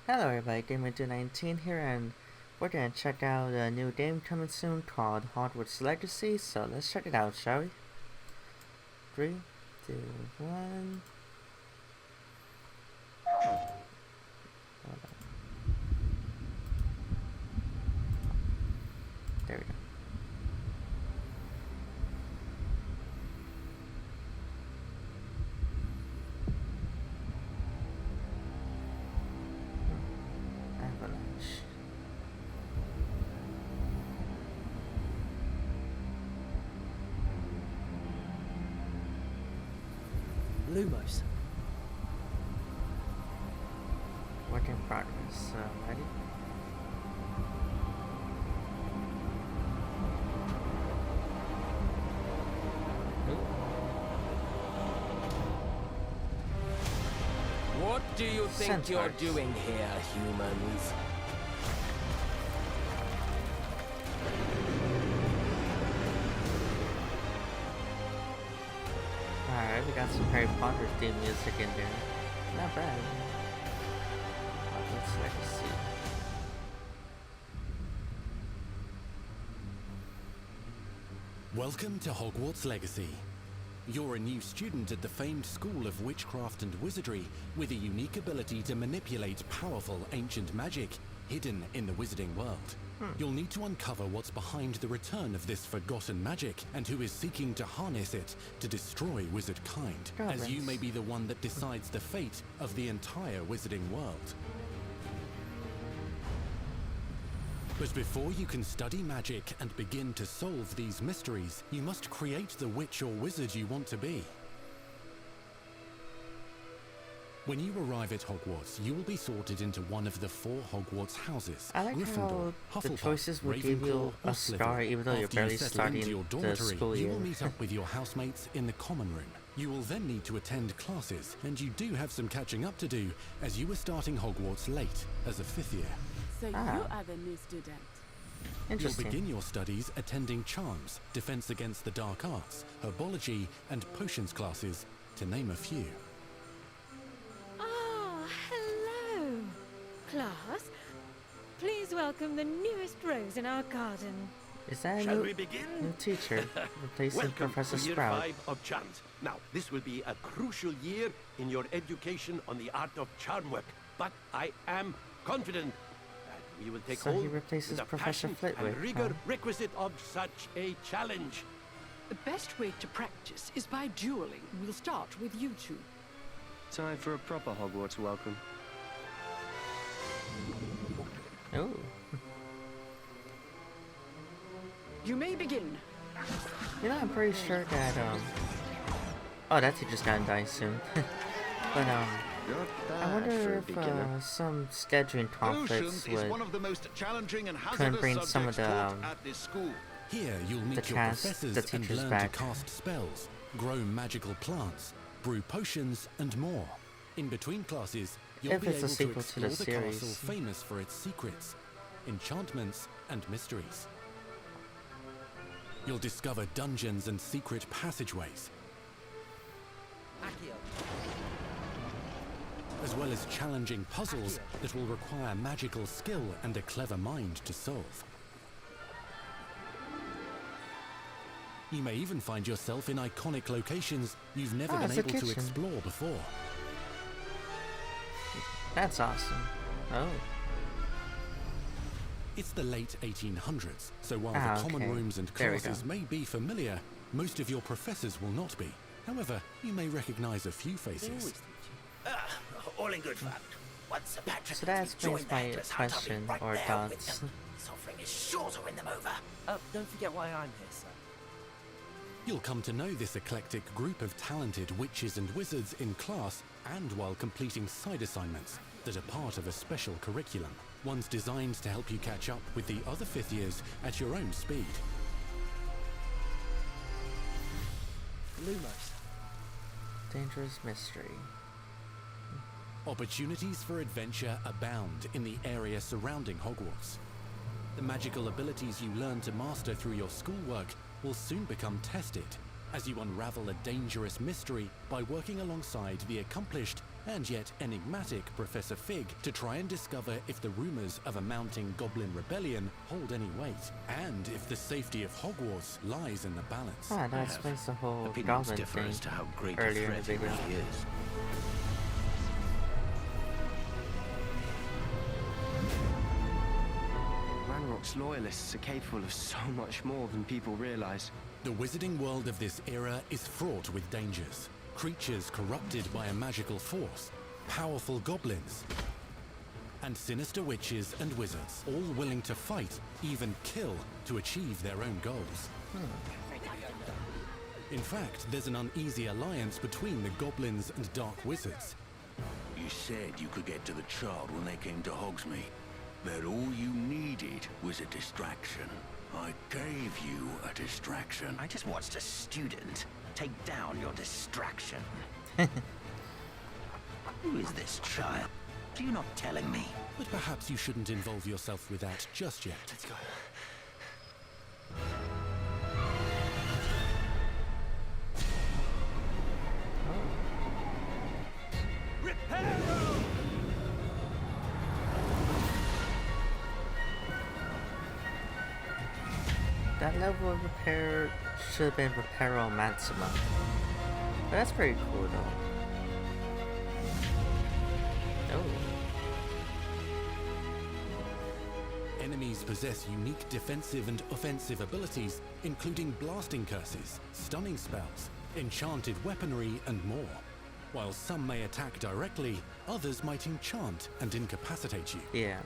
Hello everybody, Gamer219 here, and we're gonna check out a new game coming soon called Hogwarts Legacy, so let's check it out, shall we? 3, 2, 1... Hold on. There we go. Avalanche. Lumos. Work in progress. Ready? What do you think you're doing here, humans? Alright, we got some Harry Potter theme music in there. Not bad. Hogwarts Legacy. Welcome to Hogwarts Legacy. You're a new student at the famed School of Witchcraft and Wizardry with a unique ability to manipulate powerful ancient magic hidden in the wizarding world. You'll need to uncover what's behind the return of this forgotten magic and who is seeking to harness it to destroy wizard kind, as you may be the one that decides the fate of the entire wizarding world. But before you can study magic and begin to solve these mysteries, you must create the witch or wizard you want to be. When you arrive at Hogwarts, you will be sorted into one of the 4 Hogwarts houses. I like Gryffindor, how the Hufflepuff, choices will give Ravenclaw, you or a star Slytherin. even though you're After barely you settle starting into your the dormitory, school you year. will meet up with your housemates in the common room. You will then need to attend classes, and you do have some catching up to do, as you are starting Hogwarts late as a 5th year. So you are the new student. You'll Interesting. begin your studies attending Charms, Defense Against the Dark Arts, Herbology, and Potions classes, to name a few. Ah, hello, class. Please welcome the newest rose in our garden. Is that a Shall new, we begin? new teacher replacing Welcome Professor to year Sprout? 5 of Charms. Now, this will be a crucial year in your education on the art of charm work, but I am confident that we will take So he hold replaces with the Professor passion Flitwick, and rigor huh? requisite of such a challenge. The best way to practice is by dueling. We'll start with you two. Time for a proper Hogwarts welcome. Oh. You may begin. You know, I'm pretty sure that, oh, that teacher's gonna die soon. But, I wonder if, some scheduling conflicts Potions is would one of the most challenging and hazardous bring some of subjects the, taught at this school. Here you'll meet your cast, professors the and teachers learn back. to cast spells, grow magical plants, brew potions, and more. In between classes, you'll If be it's a able to sequel to the explore the castle series. famous for its secrets, enchantments, and mysteries. You'll discover dungeons and secret passageways, as well as challenging puzzles that will require magical skill and a clever mind to solve. You may even find yourself in iconic locations you've never been it's a able to kitchen. explore before. That's awesome. Oh. It's the late 1800s, so while Ah, the common okay. rooms and There we classes go. may be familiar, most of your professors will not be. However, you may recognize a few faces. All in good fun. Once Sir Patrick So that has explains joined my the Atlas Hunt, I'll be question, right or there with thoughts. them. Suffering is sure to win them over. Don't forget why I'm here, sir. You'll come to know this eclectic group of talented witches and wizards in class and while completing side assignments that are part of a special curriculum. One's designed to help you catch up with the other 5th years at your own speed. Lumos. Dangerous mystery. Opportunities for adventure abound in the area surrounding Hogwarts. The magical abilities you learn to master through your schoolwork will soon become tested as you unravel a dangerous mystery by working alongside the accomplished and yet enigmatic Professor Fig to try and discover if the rumors of a mounting goblin rebellion hold any weight, and if the safety of Hogwarts lies in the balance. Ah, that explains the whole Opinions goblin differ thing as to how great a earlier in the threat he video. really is. Ranrock's loyalists are capable of so much more than people realize. The wizarding world of this era is fraught with dangers. Creatures corrupted by a magical force, powerful goblins, and sinister witches and wizards, all willing to fight, even kill, to achieve their own goals. In fact, there's an uneasy alliance between the goblins and dark wizards. You said you could get to the child when they came to Hogsmeade. That all you needed was a distraction. I gave you a distraction. I just watched a student take down your distraction. Who is this child? Are you not telling me? But perhaps you shouldn't involve yourself with that just yet. Let's go. That level of repair should have been Reparo Maxima. But that's pretty cool though. Oh. Enemies possess unique defensive and offensive abilities, including blasting curses, stunning spells, enchanted weaponry, and more. While some may attack directly, others might enchant and incapacitate you. Yeah.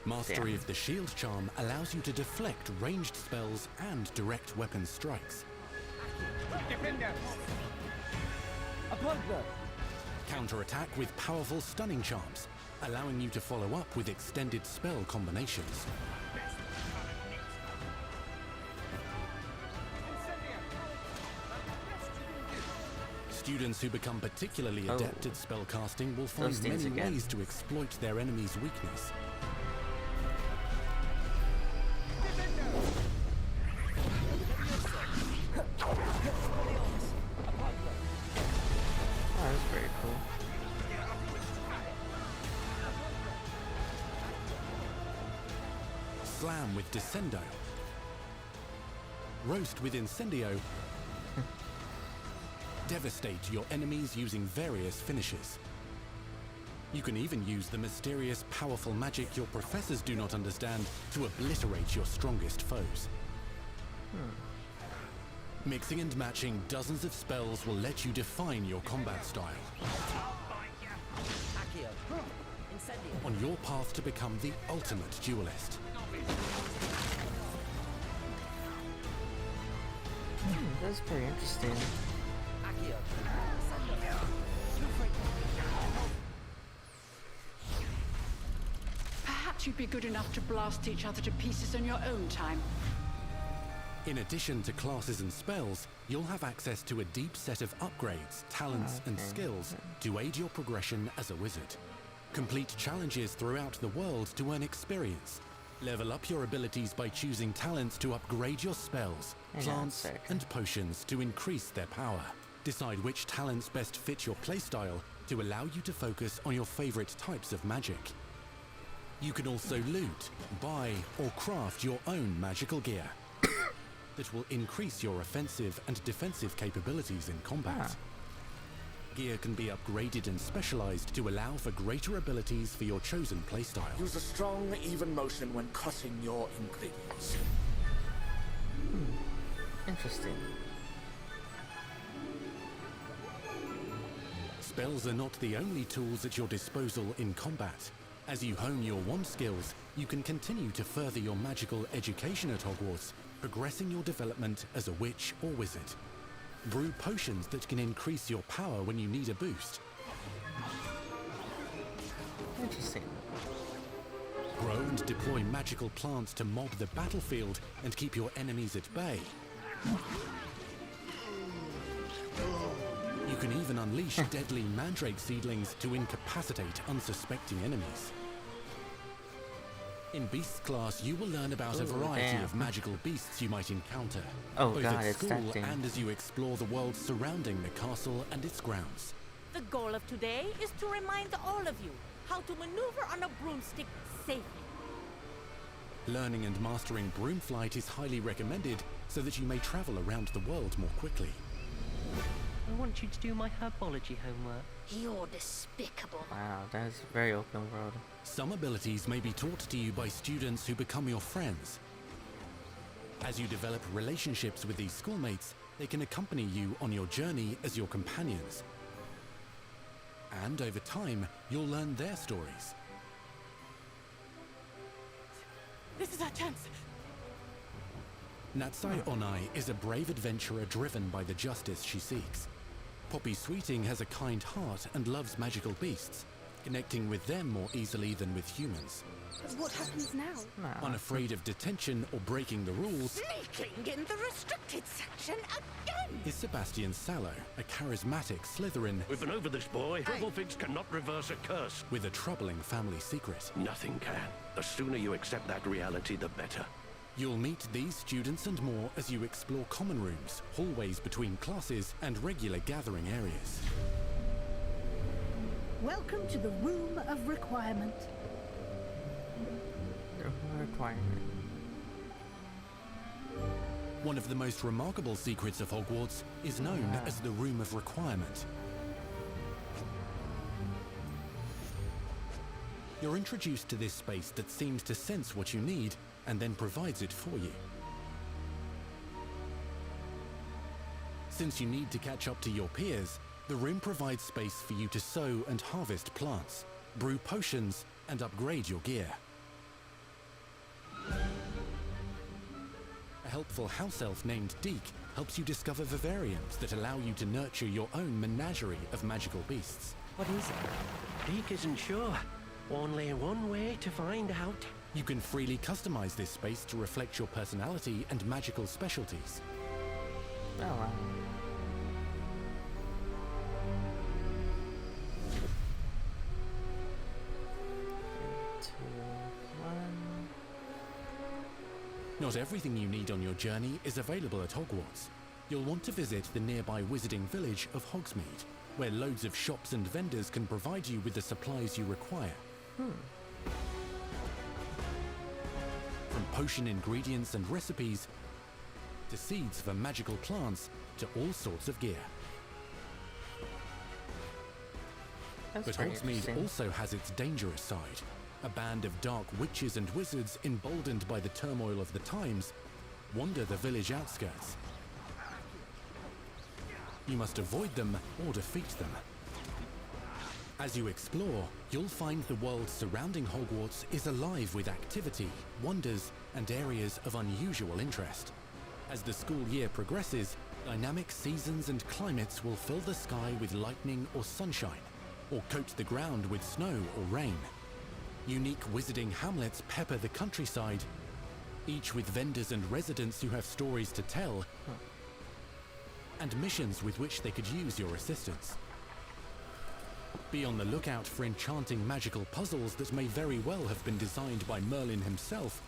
Mastery of the shield charm allows you to deflect ranged spells and direct weapon strikes. Counterattack with powerful stunning charms, allowing you to follow up with extended spell combinations. Students who become particularly adept at spellcasting will find many ways to exploit their enemy's weakness. Oh, that's very cool. Slam with Descendo. Roast with Incendio. Devastate your enemies using various finishes. You can even use the mysterious, powerful magic your professors do not understand to obliterate your strongest foes. Mixing and matching dozens of spells will let you define your combat style. On your path to become the ultimate duelist. That's pretty interesting. Perhaps you'd be good enough to blast each other to pieces on your own time. In addition to classes and spells, you'll have access to a deep set of upgrades, talents, and skills to aid your progression as a wizard. Complete challenges throughout the world to earn experience. Level up your abilities by choosing talents to upgrade your spells, plants, and potions to increase their power. Decide which talents best fit your playstyle to allow you to focus on your favorite types of magic. You can also loot, buy, or craft your own magical gear that will increase your offensive and defensive capabilities in combat. Gear can be upgraded and specialized to allow for greater abilities for your chosen playstyle. Use a strong, even motion when cutting your ingredients. Interesting. Spells are not the only tools at your disposal in combat. As you hone your wand skills, you can continue to further your magical education at Hogwarts, progressing your development as a witch or wizard. Brew potions that can increase your power when you need a boost. Interesting. Grow and deploy magical plants to mob the battlefield and keep your enemies at bay. You can even unleash deadly mandrake seedlings to incapacitate unsuspecting enemies. In Beasts class, you will learn about a variety of magical beasts you might encounter, both at school and as you explore the world surrounding the castle and its grounds. The goal of today is to remind all of you how to maneuver on a broomstick safely. Learning and mastering broom flight is highly recommended so that you may travel around the world more quickly. I want you to do my herbology homework. You're despicable. Wow, that is very open world. Some abilities may be taught to you by students who become your friends. As you develop relationships with these schoolmates, they can accompany you on your journey as your companions. And over time, you'll learn their stories. This is our chance. Natsai Onai is a brave adventurer driven by the justice she seeks. Poppy Sweeting has a kind heart and loves magical beasts, connecting with them more easily than with humans. But what happens now? Unafraid of detention or breaking the rules, Sneaking in the restricted section again! is Sebastian Sallow, a charismatic Slytherin. We've been over this, boy. Figs cannot reverse a curse. With a troubling family secret. Nothing can. The sooner you accept that reality, the better. You'll meet these students and more as you explore common rooms, hallways between classes, and regular gathering areas. Welcome to the Room of Requirement. One of the most remarkable secrets of Hogwarts is known as the Room of Requirement. You're introduced to this space that seems to sense what you need and then provides it for you. Since you need to catch up to your peers, the room provides space for you to sow and harvest plants, brew potions, and upgrade your gear. A helpful house elf named Deke helps you discover vivariums that allow you to nurture your own menagerie of magical beasts. What is it? Deke isn't sure. Only one way to find out. You can freely customize this space to reflect your personality and magical specialties. Oh, wow. Not everything you need on your journey is available at Hogwarts. You'll want to visit the nearby wizarding village of Hogsmeade, where loads of shops and vendors can provide you with the supplies you require. From potion ingredients and recipes, to seeds for magical plants, to all sorts of gear. But Hogsmeade also has its dangerous side. A band of dark witches and wizards, emboldened by the turmoil of the times, wander the village outskirts. You must avoid them or defeat them. As you explore, you'll find the world surrounding Hogwarts is alive with activity, wonders, and areas of unusual interest. As the school year progresses, dynamic seasons and climates will fill the sky with lightning or sunshine, or coat the ground with snow or rain. Unique wizarding hamlets pepper the countryside, each with vendors and residents who have stories to tell, and missions with which they could use your assistance. Be on the lookout for enchanting magical puzzles that may very well have been designed by Merlin himself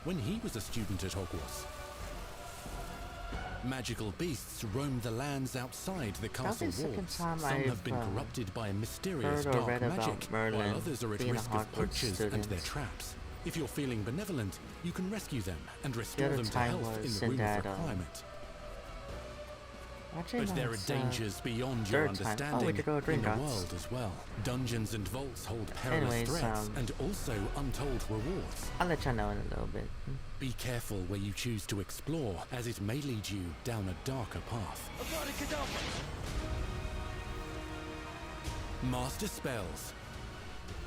when he was a student at Hogwarts. Magical beasts roam the lands outside the castle walls. Some have been corrupted by a mysterious dark magic, while others are at risk of poachers and their traps. If you're feeling benevolent, you can rescue them and restore them to health in the Room of Requirement. But there are dangers beyond your understanding in the world as well. Dungeons and vaults hold perilous threats and also untold rewards. I'll let you know in a little bit. Be careful where you choose to explore, as it may lead you down a darker path. Master spells.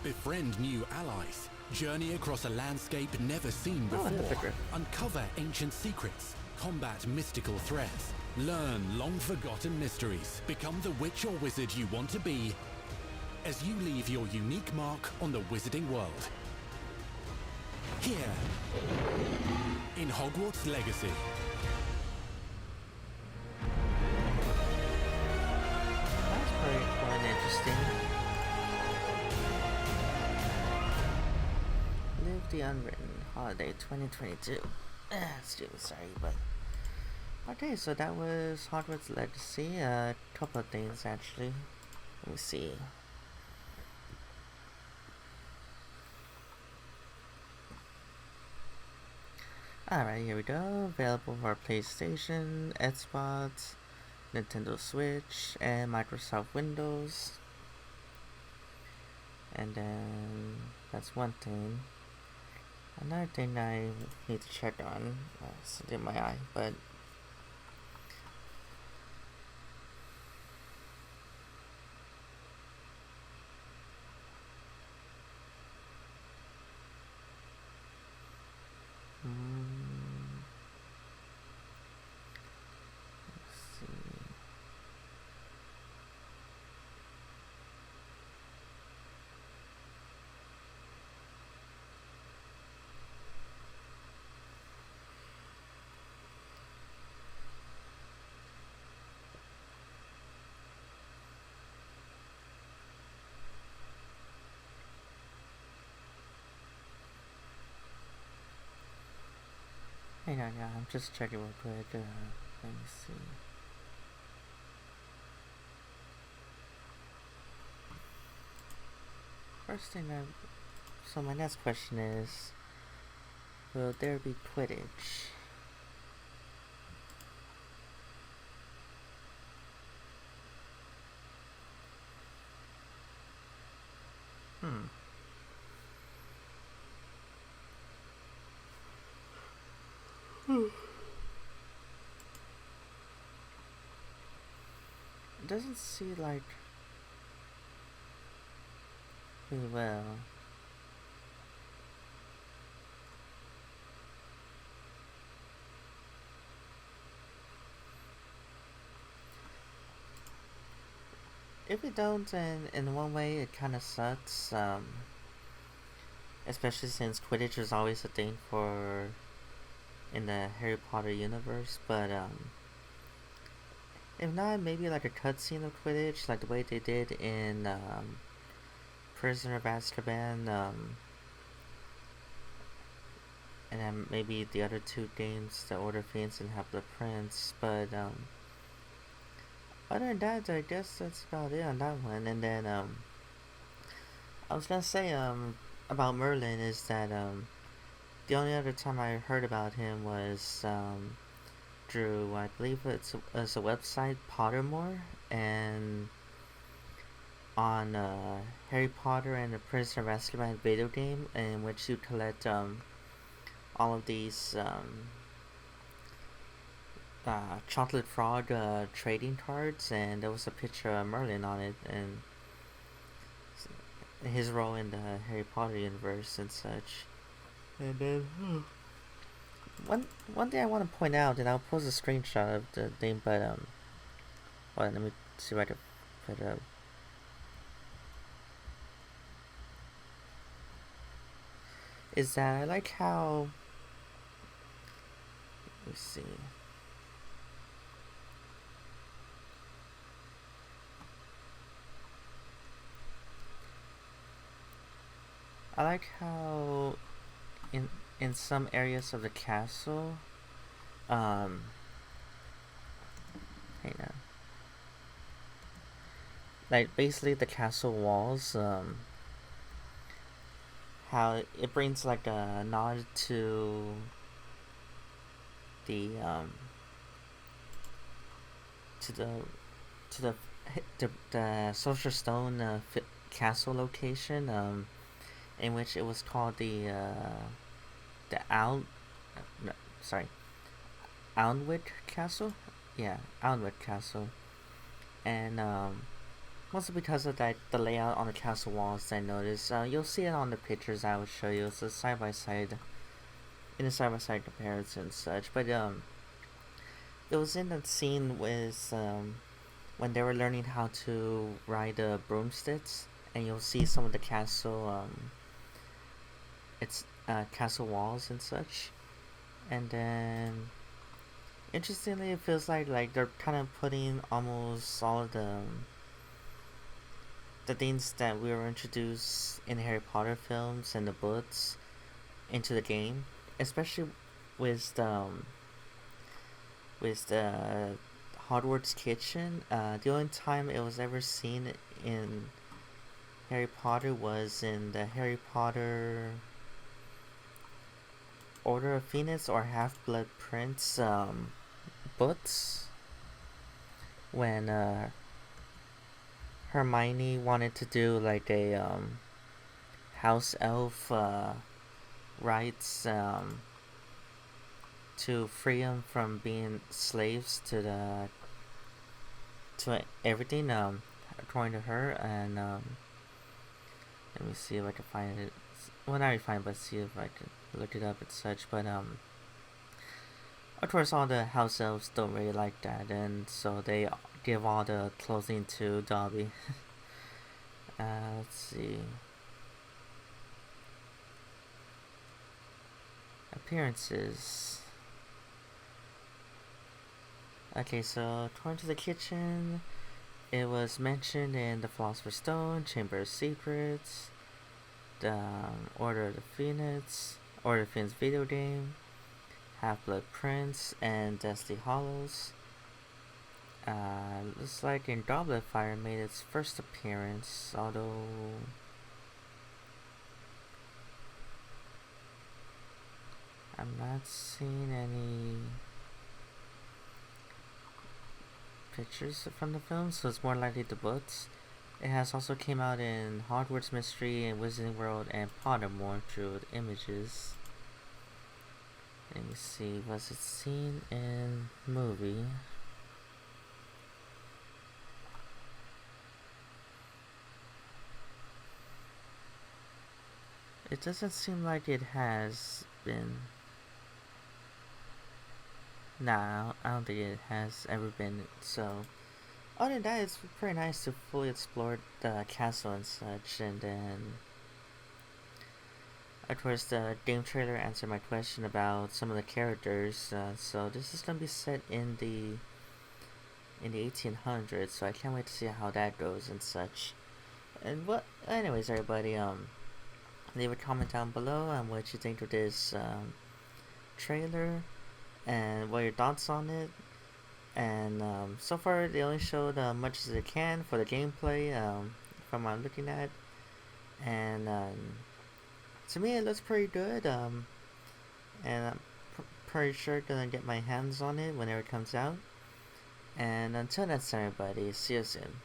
Befriend new allies. Journey across a landscape never seen before. Uncover ancient secrets. Combat mystical threats. Learn long-forgotten mysteries. Become the witch or wizard you want to be as you leave your unique mark on the wizarding world. Here, in Hogwarts Legacy. That's pretty cool and interesting. Live the Unwritten Holiday 2022. Sorry, but... Okay, so that was Hogwarts Legacy. A couple of things actually. Let me see. Alright, here we go. Available for PlayStation, Xbox, Nintendo Switch, and Microsoft Windows. And then that's one thing. Another thing I need to check on. It's in my eye, but let's see. Hang on, yeah, I'm just checking real quick. Let me see. First thing so my next question is, will there be Quidditch? It doesn't seem like we will. If we don't, then in one way it kind of sucks. Especially since Quidditch is always a thing for in the Harry Potter universe, but if not, maybe like a cutscene of Quidditch, like the way they did in Prisoner of Azkaban, and then maybe the other two games, the Order of Phoenix and Half-Blood Prince. But other than that, I guess that's about it on that one. And then I was gonna say about Merlin is that the only other time I heard about him was through, I believe it's a website, Pottermore, and on Harry Potter and the Prisoner of Azkaban video game, in which you collect all of these chocolate frog trading cards, and there was a picture of Merlin on it, and his role in the Harry Potter universe and such. And then one thing I want to point out, and I'll post a screenshot of the thing, but hold on, let me see if I can put it up. Is that I like how, let me see. I like how in some areas of the castle, hang on. Like basically the castle walls, how it brings like a nod to the the Sorcerer's Stone castle location, in which it was called the Alnwick Castle? Yeah, Alnwick Castle. And mostly because of that, the layout on the castle walls I noticed. You'll see it on the pictures I will show you. It's a side-by-side, in a side-by-side comparison and such. But it was in that scene with when they were learning how to ride broomsticks, and you'll see some of the castle castle walls and such. And then interestingly, it feels like they're kind of putting almost all of the things that we were introduced in Harry Potter films and the books into the game, especially with the Hogwarts kitchen. The only time it was ever seen in Harry Potter was in the Harry Potter Order of Phoenix or Half-Blood Prince books, when Hermione wanted to do like a house elf rights to free them from being slaves to everything according to her. And let me see if I can find it. Well, not really find, but see if I can look it up and such. But of course, all the house elves don't really like that, and so they give all the clothing to Dobby. Let's see. Appearances. Okay, so according to the kitchen, it was mentioned in the Philosopher's Stone, Chamber of Secrets, the Order of the Phoenix video game, Half-Blood Prince, and Deathly Hallows. Looks like in Goblet Fire made its first appearance, although I'm not seeing any pictures from the film, so it's more likely the books. It has also came out in Hogwarts Mystery and Wizarding World and Pottermore through the images. Let me see, was it seen in movie? It doesn't seem like it has been. Nah, I don't think it has ever been. So, other than that, it's pretty nice to fully explore the castle and such. And then, of course, the game trailer answered my question about some of the characters. So this is gonna be set in the 1800s. So I can't wait to see how that goes and such. And anyways, everybody, leave a comment down below on what you think of this trailer and what your thoughts on it. And so far they only showed much as they can for the gameplay from what I'm looking at, and to me it looks pretty good, and I'm pretty sure gonna get my hands on it whenever it comes out. And until next time, everybody, see you soon.